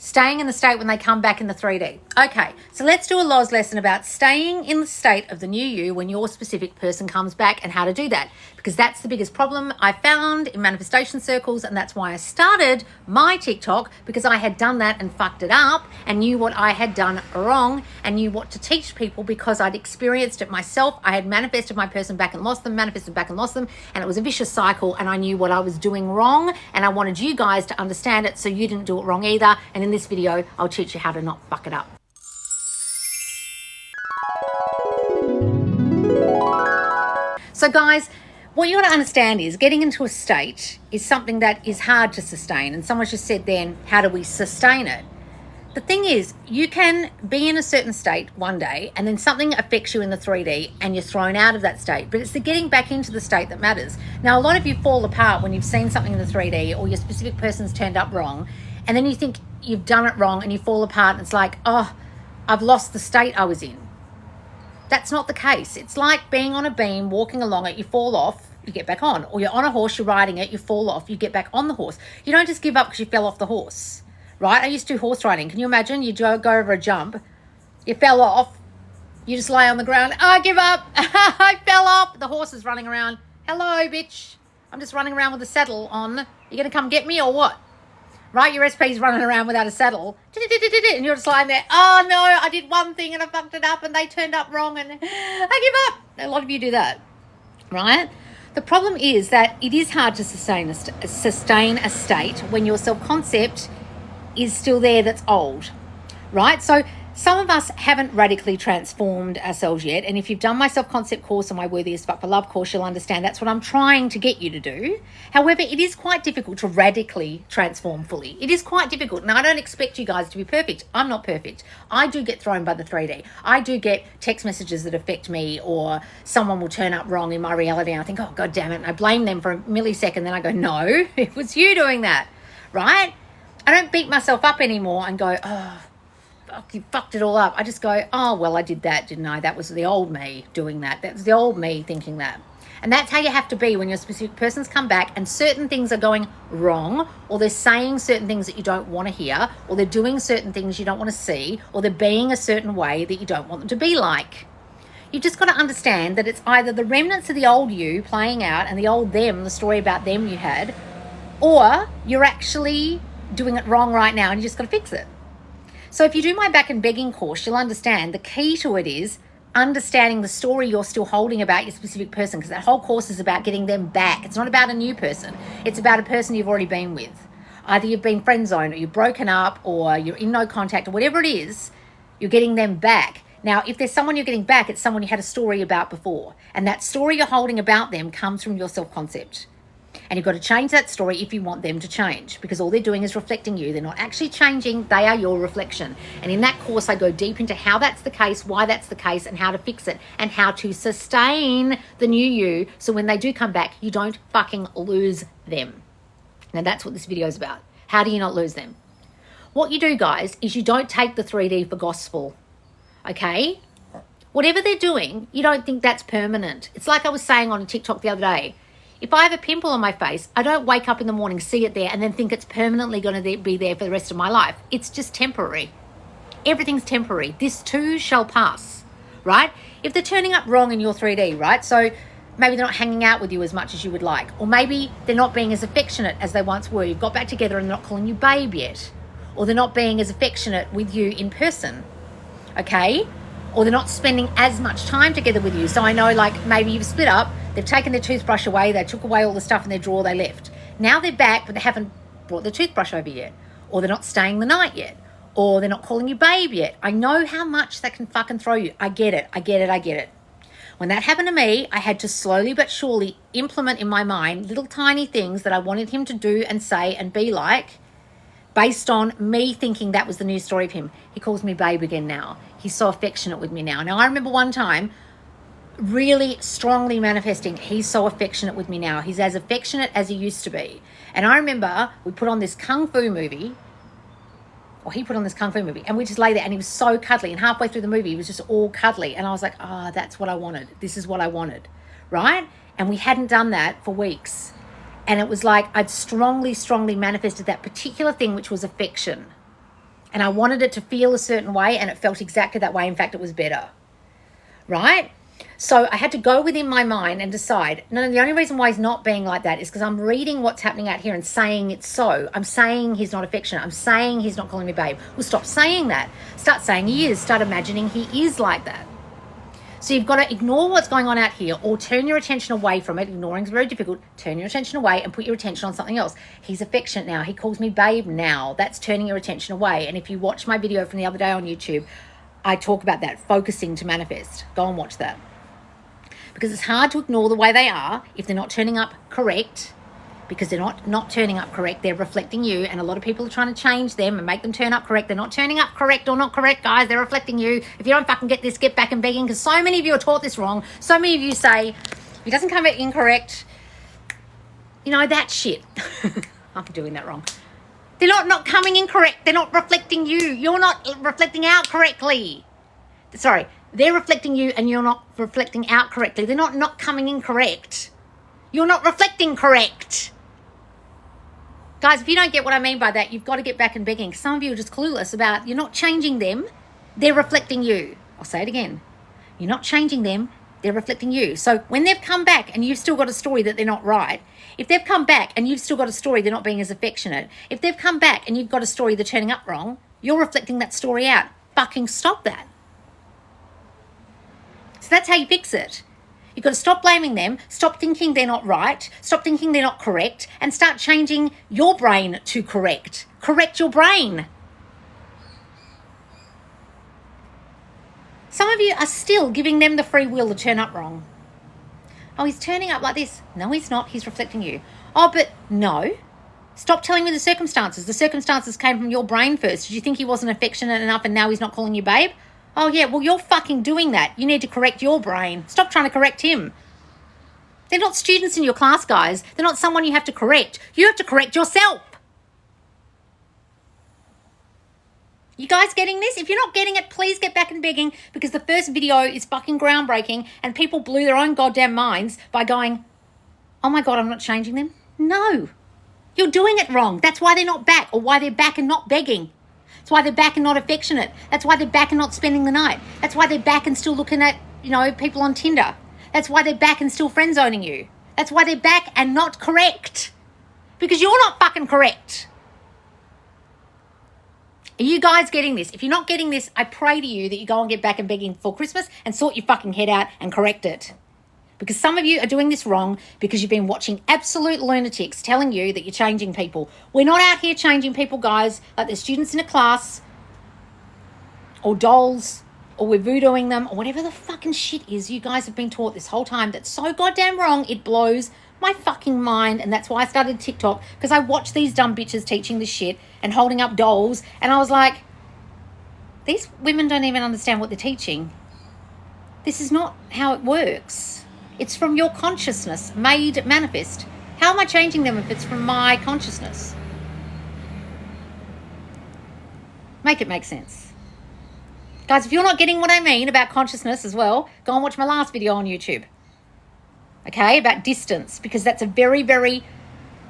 Staying in the state when they come back in the 3D. Okay, so let's do a LOS lesson about staying in the state of the new you when your specific person comes back and how to do that. Because that's the biggest problem I found in manifestation circles, and that's why I started my TikTok, because I had done that and fucked it up and knew what I had done wrong and knew what to teach people because I'd experienced it myself. I had manifested my person back and lost them, manifested back and lost them, and it was a vicious cycle, and I knew what I was doing wrong, and I wanted you guys to understand it so you didn't do it wrong either. And in this video, I'll teach you how to not fuck it up. So guys, what you got to understand is getting into a state is something that is hard to sustain. And someone just said then, how do we sustain it? The thing is, you can be in a certain state one day and then something affects you in the 3D and you're thrown out of that state. But it's the getting back into the state that matters. Now, a lot of you fall apart when you've seen something in the 3D or your specific person's turned up wrong. And then you think you've done it wrong and you fall apart and it's like, oh, I've lost the state I was in. That's not the case. It's like being on a beam, walking along it, you fall off, you get back on. Or you're on a horse, you're riding it, you fall off, you get back on the horse. You don't just give up because you fell off the horse, right? I used to do horse riding. Can you imagine? You go over a jump, you fell off, you just lay on the ground, I give up, I fell off. The horse is running around. Hello, bitch. I'm just running around with the saddle on. You going to come get me or what? Right, your SP's running around without a saddle, and you're just lying there, oh no, I did one thing and I fucked it up and they turned up wrong and I give up. A lot of you do that, right? The problem is that it is hard to sustain a state when your self-concept is still there that's old, right? So some of us haven't radically transformed ourselves yet. And if you've done my self-concept course or my Worthy as Fuck for Love course, you'll understand that's what I'm trying to get you to do. However, it is quite difficult to radically transform fully. It is quite difficult. And I don't expect you guys to be perfect. I'm not perfect. I do get thrown by the 3D. I do get text messages that affect me, or someone will turn up wrong in my reality. And I think, oh, God damn it. And I blame them for a millisecond. Then I go, no, it was you doing that, right? I don't beat myself up anymore and go, oh, you fucked it all up. I just go, oh, well, I did that, didn't I? That was the old me doing that. That was the old me thinking that. And that's how you have to be when your specific persons come back and certain things are going wrong, or they're saying certain things that you don't want to hear, or they're doing certain things you don't want to see, or they're being a certain way that you don't want them to be like. You've just got to understand that it's either the remnants of the old you playing out and the old them, the story about them you had, or you're actually doing it wrong right now and you just got to fix it. So if you do my back and begging course, you'll understand the key to it is understanding the story you're still holding about your specific person, because that whole course is about getting them back. It's not about a new person. It's about a person you've already been with. Either you've been friend zoned or you've broken up or you're in no contact or whatever it is, you're getting them back. Now, if there's someone you're getting back, it's someone you had a story about before. And that story you're holding about them comes from your self-concept. And you've got to change that story if you want them to change, because all they're doing is reflecting you. They're not actually changing. They are your reflection. And in that course, I go deep into how that's the case, why that's the case, and how to fix it, and how to sustain the new you so when they do come back, you don't fucking lose them. Now, that's what this video is about. How do you not lose them? What you do, guys, is you don't take the 3D for gospel, okay? Whatever they're doing, you don't think that's permanent. It's like I was saying on TikTok the other day. If I have a pimple on my face, I don't wake up in the morning, see it there, and then think it's permanently going to be there for the rest of my life. It's just temporary. Everything's temporary. This too shall pass, right? If they're turning up wrong in your 3D, right? So maybe they're not hanging out with you as much as you would like. Or maybe they're not being as affectionate as they once were. You've got back together and they're not calling you babe yet. Or they're not being as affectionate with you in person, okay? Or they're not spending as much time together with you. So I know, like, maybe you've split up, they've taken their toothbrush away, they took away all the stuff in their drawer, they left. Now they're back, but they haven't brought the toothbrush over yet. Or they're not staying the night yet. Or they're not calling you babe yet. I know how much that can fucking throw you. I get it. When that happened to me, I had to slowly but surely implement in my mind little tiny things that I wanted him to do and say and be like, based on me thinking that was the new story of him. He calls me babe again now. He's so affectionate with me now. Now, I remember one time really strongly manifesting, he's so affectionate with me now. He's as affectionate as he used to be. And I remember we put on this Kung Fu movie, or he put on this Kung Fu movie, and we just lay there and he was so cuddly. And halfway through the movie, he was just all cuddly. And I was like, that's what I wanted. This is what I wanted, right? And we hadn't done that for weeks. And it was like I'd strongly manifested that particular thing, which was affection. And I wanted it to feel a certain way, and it felt exactly that way. In fact, it was better, right? So I had to go within my mind and decide, no, the only reason why he's not being like that is because I'm reading what's happening out here and saying it's so. I'm saying he's not affectionate. I'm saying he's not calling me babe. Well, stop saying that. Start saying he is. Start imagining he is like that. So you've got to ignore what's going on out here, or turn your attention away from it. Ignoring is very difficult. Turn your attention away and put your attention on something else. He's affectionate now. He calls me babe now. That's turning your attention away. And if you watch my video from the other day on YouTube, I talk about that, focusing to manifest. Go and watch that. Because it's hard to ignore the way they are if they're not turning up correct. Because they're not turning up correct, they're reflecting you, and a lot of people are trying to change them and make them turn up correct. They're not turning up correct or not correct, guys. They're reflecting you. If you don't fucking get this, get back and begging, because so many of you are taught this wrong. So many of you say, he doesn't come out incorrect. You know, that shit. I'm doing that wrong. They're not coming in correct. They're not reflecting you. You're not reflecting out correctly. Sorry, they're reflecting you and you're not reflecting out correctly. They're not coming in correct. You're not reflecting correct. Guys, if you don't get what I mean by that, you've got to get back and begging. Some of you are just clueless about, you're not changing them, they're reflecting you. I'll say it again. You're not changing them, they're reflecting you. So when they've come back and you've still got a story that they're not right, if they've come back and you've still got a story they're not being as affectionate, if they've come back and you've got a story they're turning up wrong, you're reflecting that story out. Fucking stop that. So that's how you fix it. You've got to stop blaming them, stop thinking they're not right, stop thinking they're not correct, and start changing your brain to correct. Correct your brain. Some of you are still giving them the free will to turn up wrong. Oh, he's turning up like this. No, he's not. He's reflecting you. Oh, but no. Stop telling me the circumstances. The circumstances came from your brain first. Did you think he wasn't affectionate enough and now he's not calling you babe? Oh, yeah, well, you're fucking doing that. You need to correct your brain. Stop trying to correct him. They're not students in your class, guys. They're not someone you have to correct. You have to correct yourself. You guys getting this? If you're not getting it, please get back and begging, because the first video is fucking groundbreaking and people blew their own goddamn minds by going, oh my God, I'm not changing them. No, you're doing it wrong. That's why they're not back, or why they're back and not begging. That's why they're back and not affectionate. That's why they're back and not spending the night. That's why they're back and still looking at, people on Tinder. That's why they're back and still friend zoning you. That's why they're back and not correct. Because you're not fucking correct. Are you guys getting this? If you're not getting this, I pray to you that you go and get back and begging for Christmas and sort your fucking head out and correct it. Because some of you are doing this wrong because you've been watching absolute lunatics telling you that you're changing people. We're not out here changing people, guys, like they're students in a class or dolls, or we're voodooing them, or whatever the fucking shit is you guys have been taught this whole time that's so goddamn wrong, it blows my fucking mind. And that's why I started TikTok, because I watched these dumb bitches teaching this shit and holding up dolls, and I was like, these women don't even understand what they're teaching. This is not how it works. It's from your consciousness made manifest. How am I changing them if it's from my consciousness? Make it make sense. Guys, if you're not getting what I mean about consciousness as well, go and watch my last video on YouTube. Okay, about distance, because that's a very, very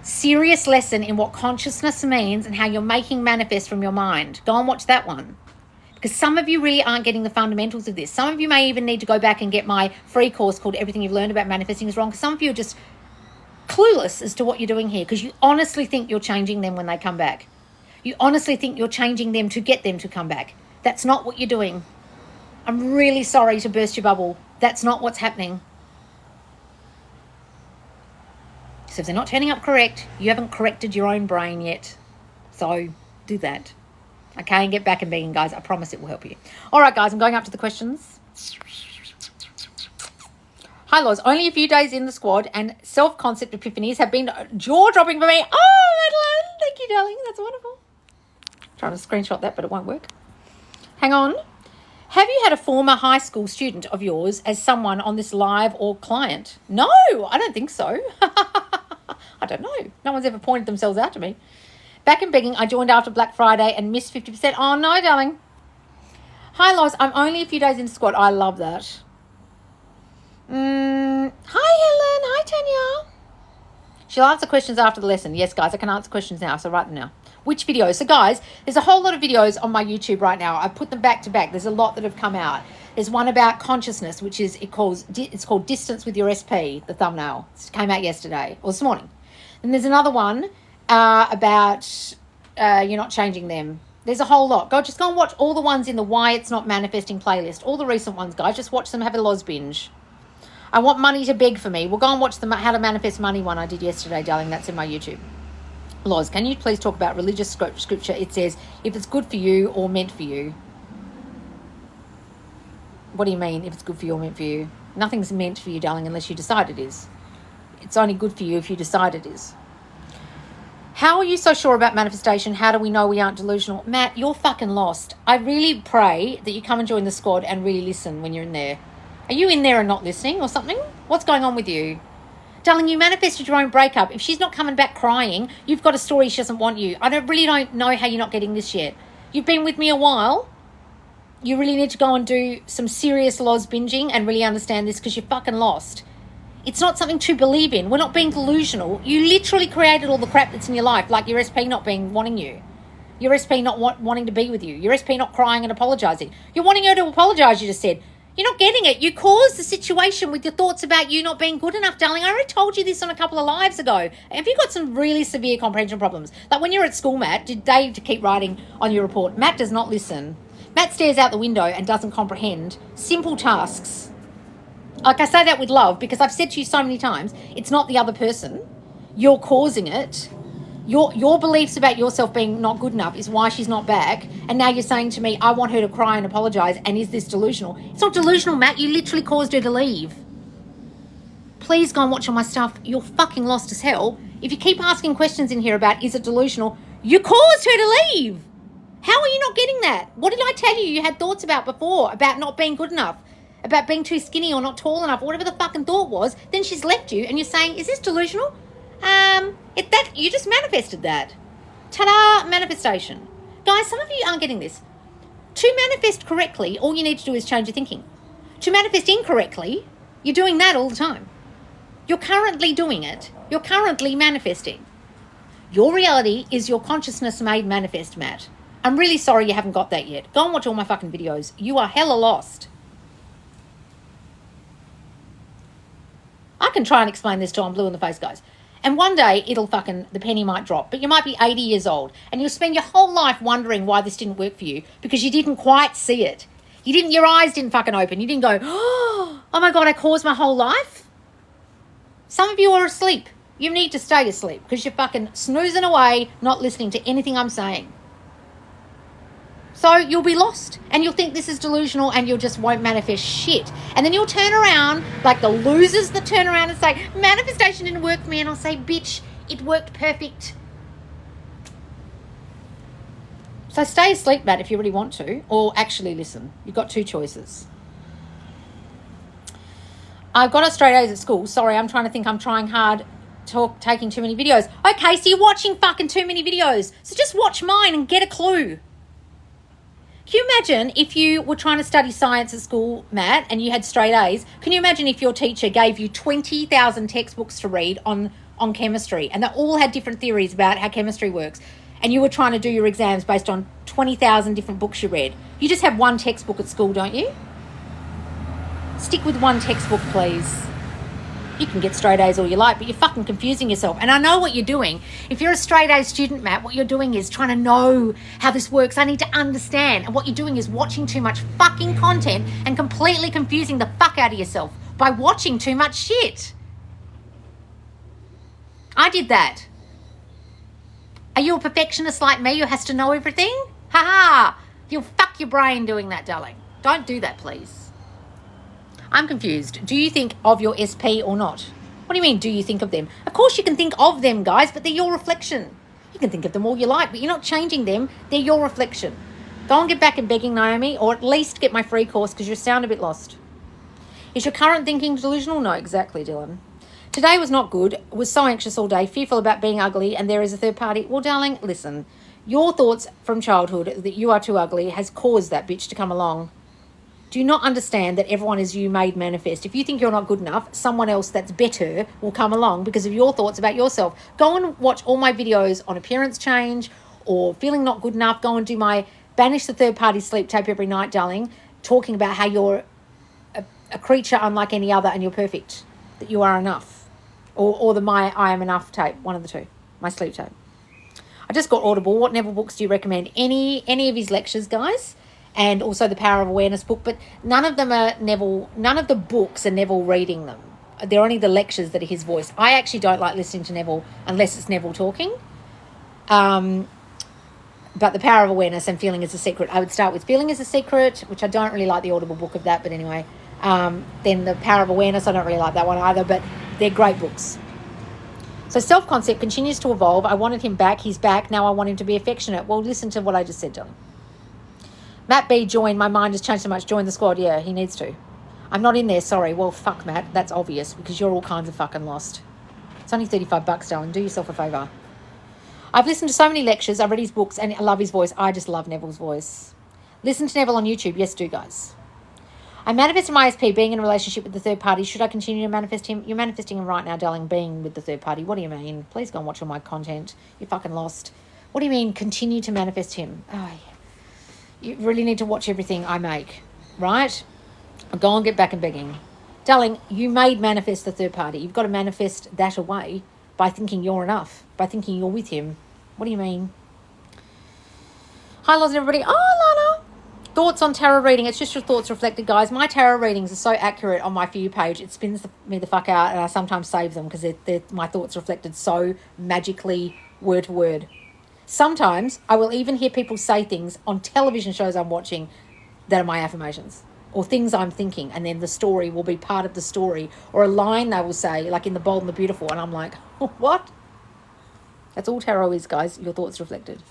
serious lesson in what consciousness means and how you're making manifest from your mind. Go and watch that one. Because some of you really aren't getting the fundamentals of this. Some of you may even need to go back and get my free course called Everything You've Learned About Manifesting is Wrong. Because some of you are just clueless as to what you're doing here, because you honestly think you're changing them when they come back. You honestly think you're changing them to get them to come back. That's not what you're doing. I'm really sorry to burst your bubble. That's not what's happening. So if they're not turning up correct, you haven't corrected your own brain yet. So do that. Okay, and get back and begging, guys. I promise it will help you. All right, guys, I'm going up to the questions. Hi, Loz. Only a few days in the squad and self-concept epiphanies have been jaw-dropping for me. Oh, Madeline. Thank you, darling. That's wonderful. Trying to screenshot that, but it won't work. Hang on. Have you had a former high school student of yours as someone on this live or client? No, I don't think so. I don't know. No one's ever pointed themselves out to me. Back and begging, I joined after Black Friday and missed 50%. Oh, no, darling. Hi, Loz. I'm only a few days in squad. I love that. Hi, Helen. Hi, Tanya. She'll answer questions after the lesson. Yes, guys, I can answer questions now, so write them now. Which videos? So guys, there's a whole lot of videos on my YouTube right now. I've put them back to back. There's a lot that have come out. There's one about consciousness, which is, it's called Distance with Your SP, the thumbnail. It came out yesterday or this morning. And there's another one about you're not changing them. There's a whole lot. Just go and watch all the ones in the Why It's Not Manifesting playlist. All the recent ones, guys. Just watch them, have a loz binge. I want money to beg for me. We'll go and watch the How to Manifest Money one I did yesterday, darling. That's in my YouTube. Loz, can you please talk about religious scripture? It says, if it's good for you or meant for you. What do you mean, if it's good for you or meant for you? Nothing's meant for you, darling, unless you decide it is. It's only good for you if you decide it is. How are you so sure about manifestation? How do we know we aren't delusional? Matt, you're fucking lost. I really pray that you come and join the squad and really listen when you're in there. Are you in there and not listening or something? What's going on with you? Darling, you manifested your own breakup. If she's not coming back crying, you've got a story she doesn't want you. Really don't know how you're not getting this yet. You've been with me a while. You really need to go and do some serious loz binging and really understand this because you're fucking lost. It's not something to believe in. We're not being delusional. You literally created all the crap that's in your life, like your SP not wanting you. Your SP not wanting to be with you. Your SP not crying and apologising. You're wanting her to apologise, you just said. You're not getting it. You caused the situation with your thoughts about you not being good enough, darling. I already told you this on a couple of lives ago. Have you got some really severe comprehension problems? Like when you're at school, Matt, did they keep writing on your report? Matt does not listen. Matt stares out the window and doesn't comprehend simple tasks. Like I say that with love because I've said to you so many times, it's not the other person. You're causing it. Your beliefs about yourself being not good enough is why she's not back. And now you're saying to me, I want her to cry and apologise. And is this delusional? It's not delusional, Matt. You literally caused her to leave. Please go and watch all my stuff. You're fucking lost as hell. If you keep asking questions in here about is it delusional, you caused her to leave. How are you not getting that? What did I tell you had thoughts about before? About not being good enough? About being too skinny or not tall enough? Or whatever the fucking thought was. Then she's left you and you're saying, is this delusional? You just manifested that. Ta-da, manifestation. Guys, some of you aren't getting this. To manifest correctly, all you need to do is change your thinking. To manifest incorrectly, you're doing that all the time. You're currently doing it. You're currently manifesting. Your reality is your consciousness made manifest, Matt. I'm really sorry you haven't got that yet. Go and watch all my fucking videos. You are hella lost. I can try and explain this till I'm blue in the face, guys. And one day the penny might drop, but you might be 80 years old and you'll spend your whole life wondering why this didn't work for you because you didn't quite see it. Your eyes didn't fucking open. You didn't go, oh my God, I caused my whole life. Some of you are asleep. You need to stay asleep because you're fucking snoozing away, not listening to anything I'm saying. So you'll be lost and you'll think this is delusional and you just won't manifest shit. And then you'll turn around like the losers that turn around and say, manifestation didn't work for me. And I'll say, bitch, it worked perfect. So stay asleep, Matt, if you really want to, or actually listen. You've got two choices. I've got straight A's at school. Sorry, I'm trying hard, taking too many videos. Okay, so you're watching fucking too many videos. So just watch mine and get a clue. Can you imagine if you were trying to study science at school, Matt, and you had straight A's? Can you imagine if your teacher gave you 20,000 textbooks to read on chemistry and they all had different theories about how chemistry works and you were trying to do your exams based on 20,000 different books you read? You just have one textbook at school, don't you? Stick with one textbook, please. You can get straight A's all you like, but you're fucking confusing yourself. And I know what you're doing. If you're a straight A student, Matt, what you're doing is trying to know how this works. I need to understand. And what you're doing is watching too much fucking content and completely confusing the fuck out of yourself by watching too much shit. I did that. Are you a perfectionist like me who has to know everything? Ha ha! You'll fuck your brain doing that, darling. Don't do that, please. I'm confused. Do you think of your SP or not? What do you mean, do you think of them? Of course you can think of them, guys, but they're your reflection. You can think of them all you like, but you're not changing them. They're your reflection. Go and get back and begging Naomi, or at least get my free course because you sound a bit lost. Is your current thinking delusional? No, exactly, Dylan. Today was not good. Was so anxious all day, fearful about being ugly, and there is a third party. Well, darling, listen. Your thoughts from childhood that you are too ugly has caused that bitch to come along. Do you not understand that everyone is you made manifest? If you think you're not good enough, someone else that's better will come along because of your thoughts about yourself. Go and watch all my videos on appearance change, or feeling not good enough, go and do my banish the third party sleep tape every night, darling, talking about how you're a creature unlike any other and you're perfect, that you are enough. Or the my I am enough tape, one of the two, my sleep tape. I just got Audible. What Neville books do you recommend? Any of his lectures, guys, and also the Power of Awareness book, but none of them are Neville, none of the books are Neville reading them. They're only the lectures that are his voice. I actually don't like listening to Neville unless it's Neville talking. But the Power of Awareness and Feeling is a Secret, I would start with Feeling is a Secret, which I don't really like the Audible book of that, but anyway. Then the Power of Awareness, I don't really like that one either, but they're great books. So self-concept continues to evolve. I wanted him back. He's back. Now I want him to be affectionate. Well, listen to what I just said, darling. Matt B, join. My mind has changed so much. Join the squad. Yeah, he needs to. I'm not in there. Sorry. Well, fuck, Matt. That's obvious because you're all kinds of fucking lost. It's only $35, darling. Do yourself a favour. I've listened to so many lectures. I've read his books and I love his voice. I just love Neville's voice. Listen to Neville on YouTube. Yes, do, guys. I manifested my SP being in a relationship with the third party. Should I continue to manifest him? You're manifesting him right now, darling, being with the third party. What do you mean? Please go and watch all my content. You're fucking lost. What do you mean continue to manifest him? Oh, you really need to watch everything I make, right? I'll go and get back and begging. Darling, you made manifest the third party. You've got to manifest that away by thinking you're enough, by thinking you're with him. What do you mean? Hi, Loz and everybody. Oh, Lana. Thoughts on tarot reading. It's just your thoughts reflected, guys. My tarot readings are so accurate on my For You page. It spins me the fuck out, and I sometimes save them because they're my thoughts reflected so magically word to word. Sometimes I will even hear people say things on television shows I'm watching that are my affirmations or things I'm thinking, and then the story will be part of the story or a line they will say, like in The Bold and the Beautiful, and I'm like, what? That's all tarot is, guys. Your thoughts reflected.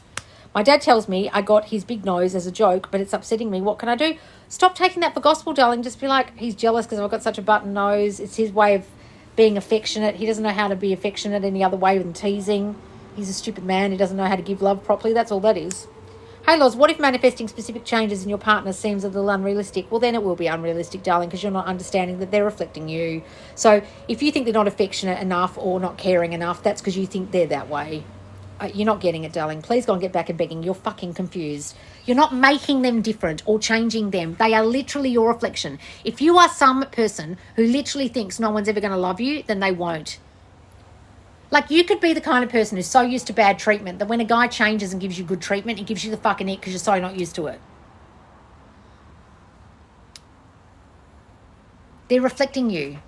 My dad tells me I got his big nose as a joke, but it's upsetting me. What can I do? Stop taking that for gospel, darling. Just be like, he's jealous because I've got such a button nose. It's his way of being affectionate. He doesn't know how to be affectionate any other way than teasing. He's a stupid man. He doesn't know how to give love properly. That's all that is. Hey, Loz, what if manifesting specific changes in your partner seems a little unrealistic? Well, then it will be unrealistic, darling, because you're not understanding that they're reflecting you. So if you think they're not affectionate enough or not caring enough, that's because you think they're that way. You're not getting it, darling. Please go and get back and begging. You're fucking confused. You're not making them different or changing them. They are literally your reflection. If you are some person who literally thinks no one's ever going to love you, then they won't. Like, you could be the kind of person who's so used to bad treatment that when a guy changes and gives you good treatment, it gives you the fucking ick because you're so not used to it. They're reflecting you.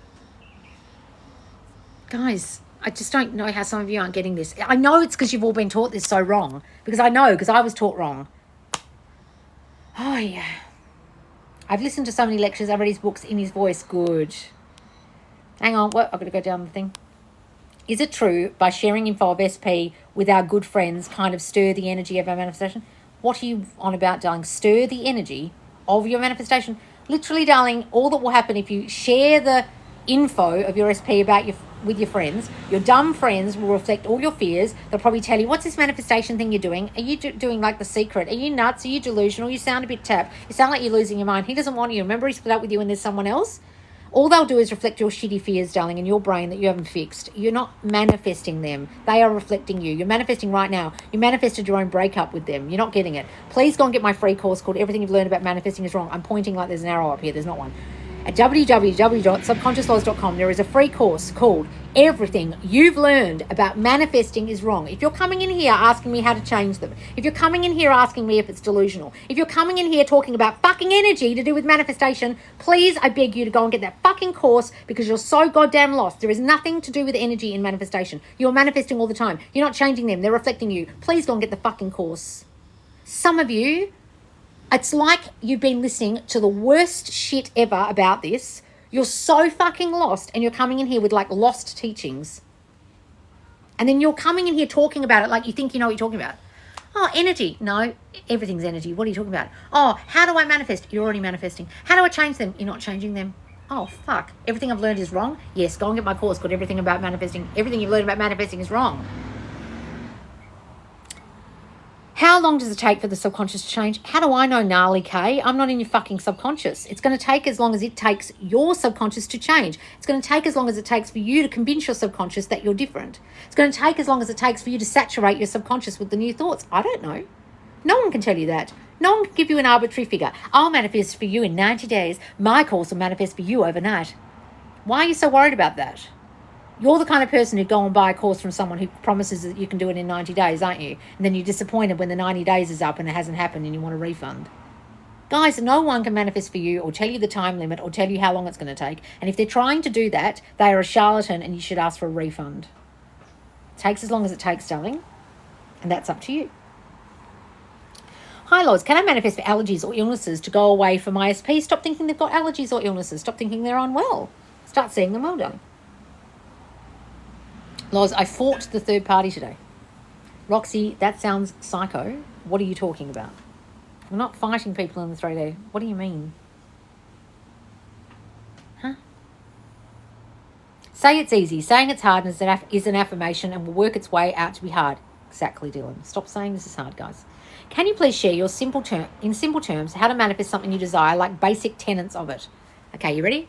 Guys, I just don't know how some of you aren't getting this. I know it's because you've all been taught this so wrong. Because I know, because I was taught wrong. Oh, yeah. I've listened to so many lectures. I've read his books in his voice. Good. Hang on. What? I've got to go down the thing. Is it true by sharing info of SP with our good friends kind of stir the energy of our manifestation? What are you on about, darling? Stir the energy of your manifestation. Literally, darling, all that will happen if you share the info of your SP about with your friends, your dumb friends will reflect all your fears. They'll probably tell you, what's this manifestation thing you're doing? Are you doing like The Secret? Are you nuts? Are you delusional? You sound a bit tapped. You sound like you're losing your mind. He doesn't want you. Remember, he split up with you and there's someone else? All they'll do is reflect your shitty fears, darling, in your brain that you haven't fixed. You're not manifesting them. They are reflecting you. You're manifesting right now. You manifested your own breakup with them. You're not getting it. Please go and get my free course called Everything You've Learned About Manifesting is Wrong. I'm pointing like there's an arrow up here. There's not one. At www.subconsciouslaws.com, there is a free course called Everything You've Learned About Manifesting is Wrong. If you're coming in here asking me how to change them, if you're coming in here asking me if it's delusional, if you're coming in here talking about fucking energy to do with manifestation, please, I beg you to go and get that fucking course because you're so goddamn lost. There is nothing to do with energy in manifestation. You're manifesting all the time. You're not changing them. They're reflecting you. Please go and get the fucking course. Some of you, it's like you've been listening to the worst shit ever about this. You're so fucking lost and you're coming in here with like lost teachings. And then you're coming in here talking about it like you think you know what you're talking about. Oh, energy. No, everything's energy. What are you talking about? Oh, how do I manifest? You're already manifesting. How do I change them? You're not changing them. Oh, fuck. Everything I've learned is wrong? Yes, go and get my course called Everything About Manifesting. Everything you've learned about manifesting is wrong. How long does it take for the subconscious to change? How do I know, gnarly K? I'm not in your fucking subconscious. It's going to take as long as it takes your subconscious to change. It's going to take as long as it takes for you to convince your subconscious that you're different. It's going to take as long as it takes for you to saturate your subconscious with the new thoughts. I don't know. No one can tell you that. No one can give you an arbitrary figure. I'll manifest for you in 90 days. My course will manifest for you overnight. Why are you so worried about that? You're the kind of person who'd go and buy a course from someone who promises that you can do it in 90 days, aren't you? And then you're disappointed when the 90 days is up and it hasn't happened and you want a refund. Guys, no one can manifest for you or tell you the time limit or tell you how long it's going to take. And if they're trying to do that, they are a charlatan and you should ask for a refund. It takes as long as it takes, darling. And that's up to you. Hi, Loz. Can I manifest for allergies or illnesses to go away from ISP? Stop thinking they've got allergies or illnesses. Stop thinking they're unwell. Start seeing them well, darling. Loz, I fought the third party today. Roxy, that sounds psycho. What are you talking about? We're not fighting people in the 3D. What do you mean? Huh? Say it's easy. Saying it's hard is an affirmation and will work its way out to be hard. Exactly, Dylan. Stop saying this is hard, guys. Can you please share your simple terms how to manifest something you desire, like basic tenets of it? Okay, you ready?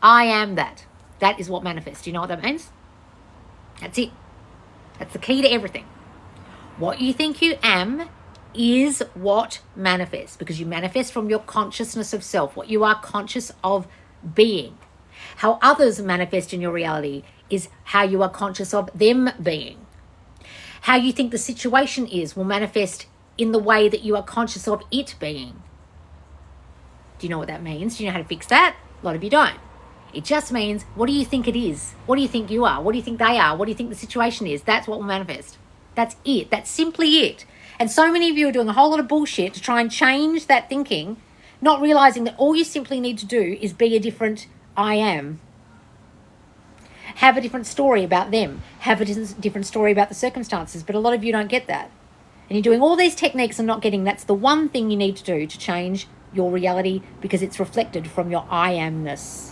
I am that. That is what manifests. Do you know what that means? That's it. That's the key to everything. What you think you am is what manifests, because you manifest from your consciousness of self, what you are conscious of being. How others manifest in your reality is how you are conscious of them being. How you think the situation is will manifest in the way that you are conscious of it being. Do you know what that means? Do you know how to fix that? A lot of you don't. It just means, what do you think it is? What do you think you are? What do you think they are? What do you think the situation is? That's what will manifest. That's it. That's simply it. And so many of you are doing a whole lot of bullshit to try and change that thinking, not realizing that all you simply need to do is be a different I am. Have a different story about them. Have a different story about the circumstances. But a lot of you don't get that. And you're doing all these techniques and not getting that's the one thing you need to do to change your reality, because it's reflected from your I amness.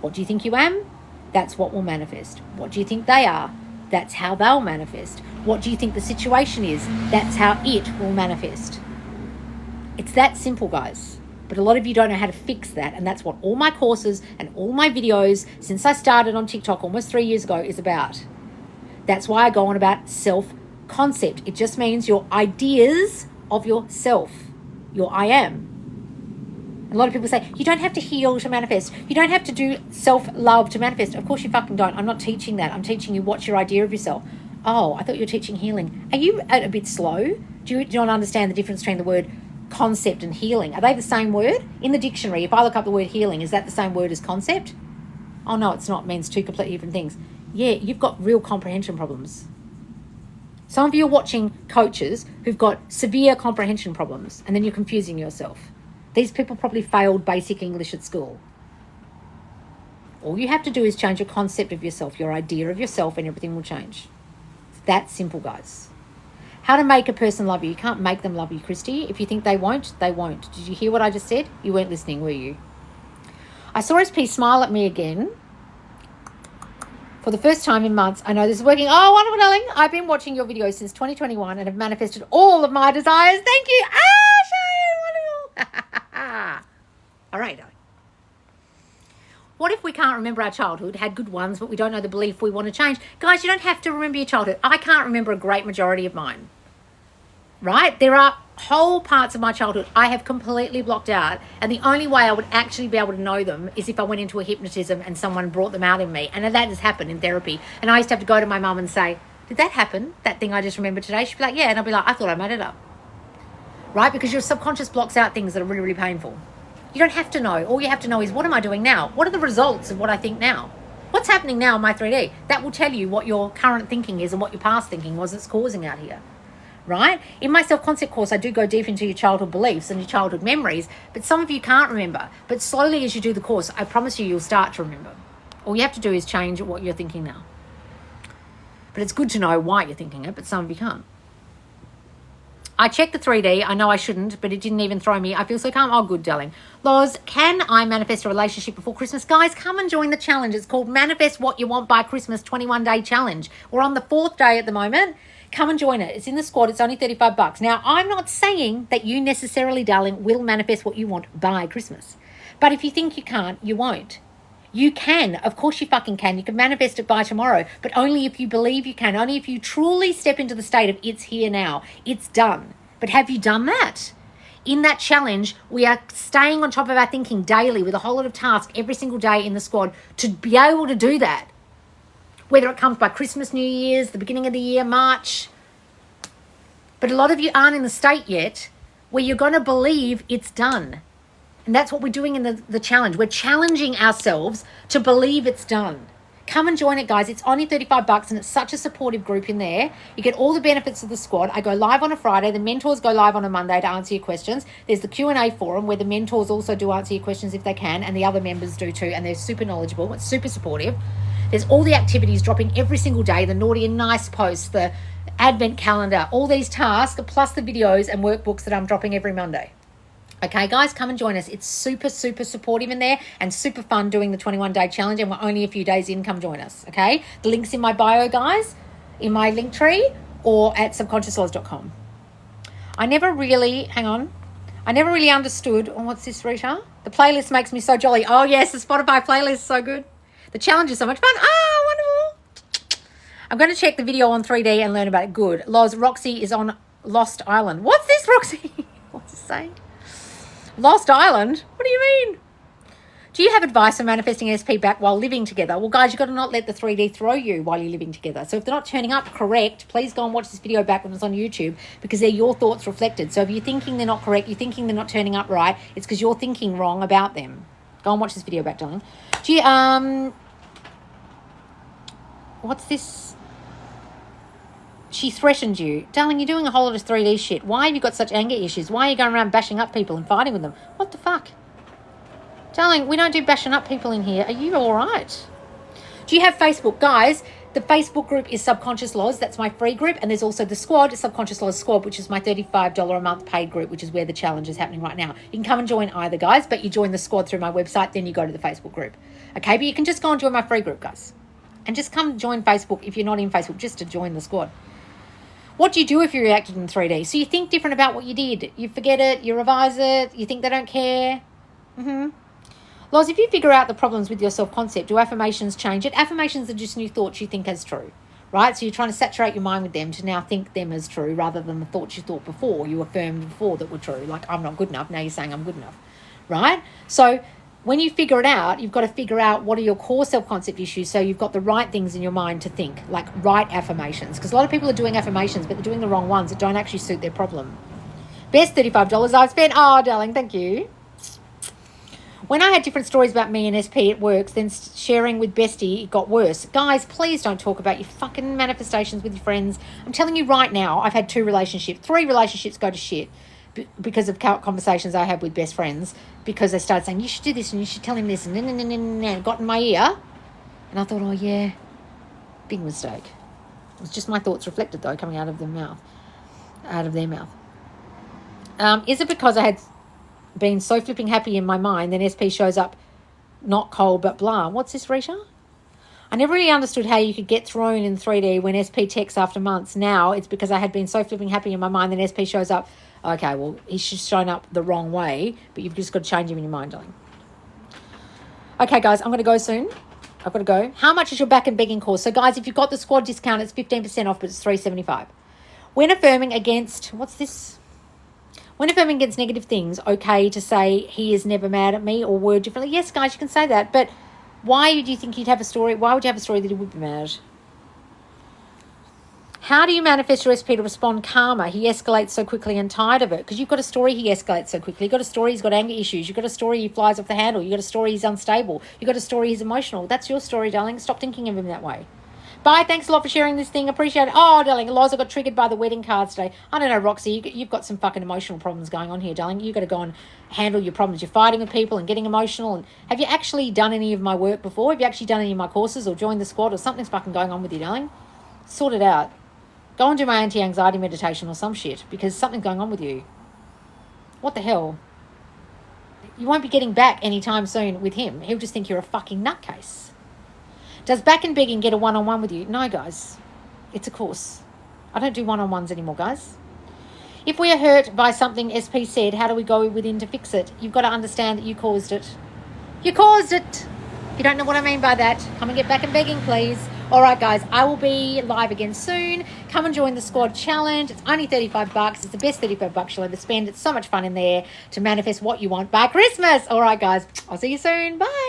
What do you think you am? That's what will manifest. What do you think they are? That's how they'll manifest. What do you think the situation is? That's how it will manifest. It's that simple, guys. But a lot of you don't know how to fix that. And that's what all my courses and all my videos since I started on TikTok almost 3 years ago is about. That's why I go on about self-concept. It just means your ideas of yourself, your I am. A lot of people say, you don't have to heal to manifest. You don't have to do self-love to manifest. Of course you fucking don't. I'm not teaching that. I'm teaching you what's your idea of yourself. Oh, I thought you were teaching healing. Are you a bit slow? Do you not understand the difference between the word concept and healing? Are they the same word? In the dictionary, if I look up the word healing, is that the same word as concept? Oh, no, it's not. It means two completely different things. Yeah, you've got real comprehension problems. Some of you are watching coaches who've got severe comprehension problems, and then you're confusing yourself. These people probably failed basic English at school. All you have to do is change your concept of yourself, your idea of yourself, and everything will change. It's that simple, guys. How to make a person love you. You can't make them love you, Christy. If you think they won't, they won't. Did you hear what I just said? You weren't listening, were you? I saw SP smile at me again. For the first time in months. I know this is working. Oh, wonderful, darling. I've been watching your videos since 2021 and have manifested all of my desires. Thank you. Shane, wonderful. All right, darling. What if we can't remember our childhood, had good ones, but we don't know the belief we want to change? Guys, you don't have to remember your childhood. I can't remember a great majority of mine, right? There are whole parts of my childhood I have completely blocked out, and the only way I would actually be able to know them is if I went into a hypnotism and someone brought them out in me, and that has happened in therapy. And I used to have to go to my mum and say, did that happen? That thing I just remembered today? She'd be like, yeah. And I'd be like, I thought I made it up. Right? Because your subconscious blocks out things that are really, really painful. You don't have to know. All you have to know is, what am I doing now? What are the results of what I think now? What's happening now in my 3D? That will tell you what your current thinking is and what your past thinking was that's causing out here. Right? In my self-concept course, I do go deep into your childhood beliefs and your childhood memories, but some of you can't remember. But slowly as you do the course, I promise you, you'll start to remember. All you have to do is change what you're thinking now. But it's good to know why you're thinking it, but some of you can't. I checked the 3D. I know I shouldn't, but it didn't even throw me. I feel so calm. Oh, good, darling. Loz, can I manifest a relationship before Christmas? Guys, come and join the challenge. It's called Manifest What You Want by Christmas 21-Day Challenge. We're on the 4th day at the moment. come and join it. It's in the squad. It's only $35. Now, I'm not saying that you necessarily, darling, will manifest what you want by Christmas. But if you think you can't, you won't. You can. Of course you fucking can. You can manifest it by tomorrow, but only if you believe you can. Only if you truly step into the state of it's here now. It's done. But have you done that? In that challenge, we are staying on top of our thinking daily with a whole lot of tasks every single day in the squad to be able to do that. Whether it comes by Christmas, New Year's, the beginning of the year, March. But a lot of you aren't in the state yet where you're going to believe it's done. And that's what we're doing in the challenge. We're challenging ourselves to believe it's done. Come and join it, guys. It's only $35 and it's such a supportive group in there. You get all the benefits of the squad. I go live on a Friday. The mentors go live on a Monday to answer your questions. There's the Q&A forum where the mentors also do answer your questions if they can, and the other members do too, and they're super knowledgeable. It's super supportive. There's all the activities dropping every single day, the naughty and nice posts, the advent calendar, all these tasks, plus the videos and workbooks that I'm dropping every Monday. Okay, guys, come and join us. It's super, super supportive in there and super fun doing the 21-day challenge, and we're only a few days in. Come join us, okay? The link's in my bio, guys, in my link tree or at subconsciouslaws.com. I never really understood, what's this, Rita? The playlist makes me so jolly. Oh, yes, the Spotify playlist is so good. The challenge is so much fun. Oh, wonderful. I'm going to check the video on 3D and learn about it. Good. Loz, Roxy is on Lost Island. What's this, Roxy? What's it saying? Lost Island? What do you mean? Do you have advice on manifesting SP back while living together? Well, guys, you've got to not let the 3D throw you while you're living together. So if they're not turning up correct, please go and watch this video back when it's on YouTube, because they're your thoughts reflected. So if you're thinking they're not correct, you're thinking they're not turning up right, it's because you're thinking wrong about them. Go and watch this video back, darling. Do you, what's this? She threatened you. Darling, you're doing a whole lot of 3D shit. Why have you got such anger issues? Why are you going around bashing up people and fighting with them? What the fuck? Darling, we don't do bashing up people in here. Are you all right? Do you have Facebook? Guys, the Facebook group is Subconscious Laws. That's my free group. And there's also the squad, Subconscious Laws Squad, which is my $35 a month paid group, which is where the challenge is happening right now. You can come and join either, guys, but you join the squad through my website, then you go to the Facebook group. Okay, but you can just go and join my free group, guys. And just come join Facebook if you're not in Facebook, just to join the squad. What do you do if you reacted in 3D? So you think different about what you did. You forget it, you revise it, you think they don't care. Loz, if you figure out the problems with your self-concept, do affirmations change it? Affirmations are just new thoughts you think as true, right? So you're trying to saturate your mind with them to now think them as true rather than the thoughts you thought before, you affirmed before that were true. Like, I'm not good enough. Now you're saying I'm good enough, right? So when you figure it out, you've got to figure out what are your core self-concept issues, so you've got the right things in your mind to think, like right affirmations. Because a lot of people are doing affirmations, but they're doing the wrong ones that don't actually suit their problem. Best $35 I've spent. Oh, darling, thank you. When I had different stories about me and SP, it works. Then sharing with Bestie, it got worse. Guys, please don't talk about your fucking manifestations with your friends. I'm telling you right now, I've had 2 relationships. 3 relationships go to shit because of conversations I had with best friends, because they started saying, you should do this and you should tell him this, and it got in my ear. And I thought, oh, yeah, big mistake. It was just my thoughts reflected, though, coming out of their mouth. Is it because I had been so flipping happy in my mind, then SP shows up not cold but blah? What's this, Risha? I never really understood how you could get thrown in 3D when SP texts after months. Now it's because I had been so flipping happy in my mind, then SP shows up. Okay, well, he's just shown up the wrong way, but you've just got to change him in your mind, darling. Okay, guys, I'm going to go soon. I've got to go. How much is your back and begging course? So, guys, if you've got the squad discount, it's 15% off, but it's $375. When affirming against, what's this? When affirming against negative things, okay to say he is never mad at me or word differently. Yes, guys, you can say that, but why do you think you'd have a story? Why would you have a story that he would be mad? How do you manifest your SP to respond calmer? He escalates so quickly and tired of it. Because you've got a story he escalates so quickly. You've got a story he's got anger issues. You've got a story he flies off the handle. You've got a story he's unstable. You've got a story he's emotional. That's your story, darling. Stop thinking of him that way. Bye. Thanks a lot for sharing this thing. Appreciate it. Oh, darling, Loza got triggered by the wedding cards today. I don't know, Roxy. You've got some fucking emotional problems going on here, darling. You've got to go and handle your problems. You're fighting with people and getting emotional. And have you actually done any of my work before? Have you actually done any of my courses or joined the squad, or something's fucking going on with you, darling? Sort it out. Go and do my anti-anxiety meditation or some shit, because something's going on with you. What the hell? You won't be getting back anytime soon with him. He'll just think you're a fucking nutcase. Does back and begging get a one-on-one with you? No, guys. It's a course. I don't do one-on-ones anymore, guys. If we are hurt by something SP said, how do we go within to fix it? You've got to understand that you caused it. You caused it. If you don't know what I mean by that, come and get back and begging, please. All right, guys, I will be live again soon. Come and join the squad challenge. It's only $35. It's the best $35 you'll ever spend. It's so much fun in there to manifest what you want by Christmas. All right, guys, I'll see you soon. Bye.